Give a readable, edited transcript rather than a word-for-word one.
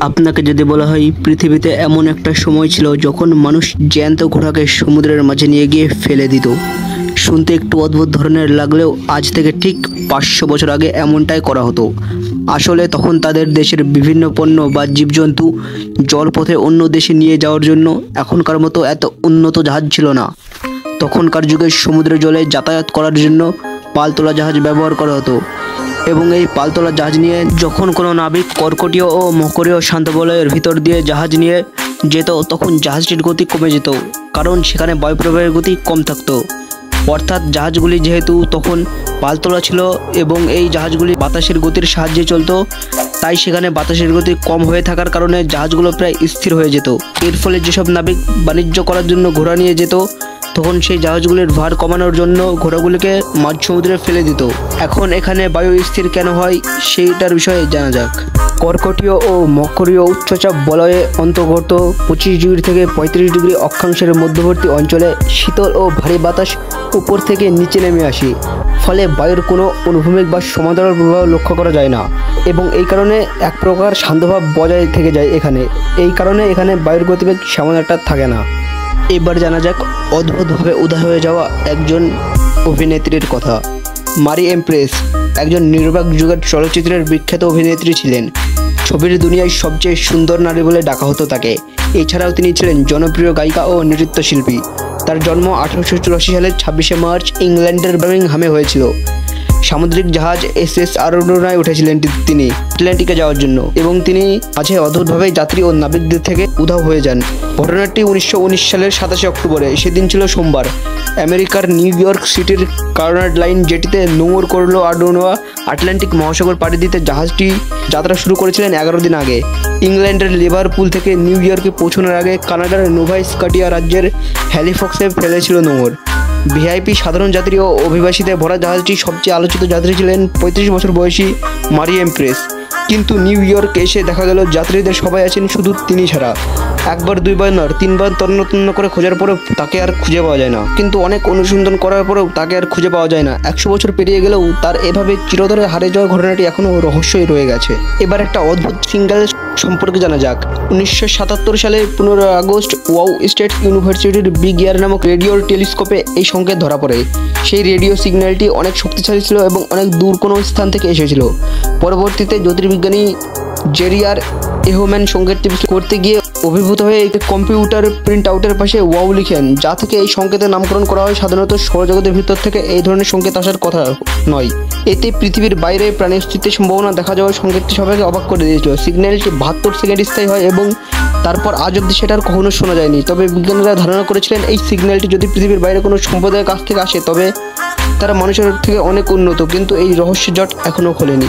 আপনাকে যদি বলা হয় পৃথিবীতে এমন একটা সময় ছিল যখন মানুষ জ্যান্ত ঘোড়াকে সমুদ্রের মাঝে নিয়ে গিয়ে ফেলে দিত, শুনতে একটু অদ্ভুত ধরনের লাগলেও আজ থেকে ঠিক 500 বছর আগে এমনটাই করা হতো। আসলে তখন তাদের দেশের বিভিন্ন পণ্য বা জীবজন্তু জলপথে অন্য দেশে নিয়ে যাওয়ার জন্য এখনকার মতো এত উন্নত জাহাজ ছিল না। তখনকার যুগে সমুদ্রের জলে যাতায়াত করার জন্য পালতোলা জাহাজ ব্যবহার করা হতো এবং এই পালতোলা জাহাজ নিয়ে যখন কোনো নাবিক কর্কটীয় ও মকরীয় শান্ত বলয়ের ভিতর দিয়ে জাহাজ নিয়ে যেত তখন জাহাজটির গতি কমে যেত, কারণ সেখানে বায়ুপ্রবাহের গতি কম থাকতো। অর্থাৎ জাহাজগুলি যেহেতু তখন পালতোলা ছিল এবং এই জাহাজগুলি বাতাসের গতির সাহায্যে চলতো, তাই সেখানে বাতাসের গতি কম হয়ে থাকার কারণে জাহাজগুলো প্রায় স্থির হয়ে যেত। এর ফলে যেসব নাবিক বাণিজ্য করার জন্য ঘোড়া নিয়ে যেত তখন সেই জাহাজগুলির ভার কমানোর জন্য ঘোড়াগুলিকে মাঝ সমুদ্রে ফেলে দিত। এখন এখানে বায়ু স্থির কেন হয় সেইটার বিষয়ে জানা যাক। কর্কটীয় ও মকরীয় উচ্চচাপ বলয়ে অন্তর্গত 25 ডিগ্রি থেকে 35 ডিগ্রি অক্ষাংশের মধ্যবর্তী অঞ্চলে শীতল ও ভারী বাতাস উপর থেকে নিচে নেমে আসে, ফলে বায়ুর কোনো অনুভূমিক বা সমান্তরাল প্রবাহ লক্ষ্য করা যায় না এবং এই কারণে এক প্রকার শান্তভাব বজায় থেকে যায়। এই কারণে এখানে বায়ুর গতিবেগ সেমন একটা থাকে না। এবার জানা যাক অদ্ভুতভাবে উদয় হয়ে যাওয়া একজন অভিনেত্রীর কথা। মারি এমপ্রেস একজন নির্বাক যুগের চলচ্চিত্রের বিখ্যাত অভিনেত্রী ছিলেন। ছবির দুনিয়ায় সবচেয়ে সুন্দর নারী বলে ডাকা হতো তাকে। এছাড়াও তিনি ছিলেন জনপ্রিয় গায়িকা ও নৃত্যশিল্পী। তার জন্ম 1884 সালের 26শে মার্চ ইংল্যান্ডের বার্মিংহামে হয়েছিল। সামুদ্রিক জাহাজ SS আরোনায় উঠেছিলেন তিনি আটলান্টিকে যাওয়ার জন্য এবং তিনি মাঝে অদ্ভুতভাবে যাত্রী ও নাবিকদের থেকে উধাও হয়ে যান। ঘটনাটি 1919 সালের 27শে অক্টোবরে, সেদিন ছিল সোমবার। আমেরিকার নিউ ইয়র্ক সিটির কার্নাড লাইন জেটিতে নোঙর করলো আরোনা আটলান্টিক মহাসাগর পাড়ি দিতে জাহাজটি যাত্রা শুরু করেছিলেন 11 দিন আগে। ইংল্যান্ডের লিভারপুল থেকে নিউ ইয়র্কে পৌঁছানোর আগে কানাডার নোভা স্কটিয়া রাজ্যের হ্যালিফ্যাক্সে ফেলেছিল নোঙর। ভিআইপি সাধারণ যাত্রী ও অভিবাসীতে ভরা জাহাজটি সবচেয়ে আলোচিত যাত্রী ছিলেন 35 বছর বয়সী মারি এমপ্রেস। কিন্তু নিউ ইয়র্ক এসে দেখা গেল যাত্রীদের সবাই আছেন শুধু তিনি ছাড়া। একবার দুইবার নয় 3বার তন্ন করে খোঁজার পরেও তাকে আর খুঁজে পাওয়া যায় না। কিন্তু অনেক অনুসন্ধান করার পরেও তাকে আর খুঁজে পাওয়া যায় না। 100 বছর পেরিয়ে গেলেও তার এভাবে চিরতরে হারিয়ে যাওয়া ঘটনাটি এখনও রহস্যই রয়ে গেছে। এবার একটা অদ্ভুত সিঙ্গেল সম্পর্কে জানা যাক। 1977 সালে 15 আগস্ট ওয়াও স্টেট ইউনিভার্সিটির বিগ এয়ার নামক রেডিও টেলিস্কোপে এই সংকেত ধরা পড়ে। সেই রেডিও সিগন্যালটি অনেক শক্তিশালী ছিল এবং অনেক দূর কোনো স্থান থেকে এসেছিল। পরবর্তীতে জ্যোতির্বিজ্ঞানী জেরিয়ার এহম্যান সংকেতটি করতে গিয়ে অভিভূত হয়ে কম্পিউটার প্রিন্ট আউটের পাশে ওয়াও লিখেন, যা থেকে এই সংকেতের নামকরণ করা হয়। সাধারণত সৌরজগতের ভিতর থেকে এই ধরনের সংকেত আসার কথা নয়। এতে পৃথিবীর বাইরে প্রাণী অস্তিত্বের সম্ভাবনা দেখা যাওয়ার সংকেতটি সবাইকে অবাক করে দিয়েছিল। সিগন্যালটি 72 সেকেন্ড স্থায়ী হয় এবং তারপর আজ অব্দি সেটা আর কখনো শোনা যায়নি। তবে বিজ্ঞানীরা ধারণা করেছিলেন এই সিগন্যালটি যদি পৃথিবীর বাইরে কোনো সম্প্রদায়ের কাছ থেকে আসে তবে তারা মানুষের থেকে অনেক উন্নত, কিন্তু এই রহস্যের জট এখনও খোলেনি।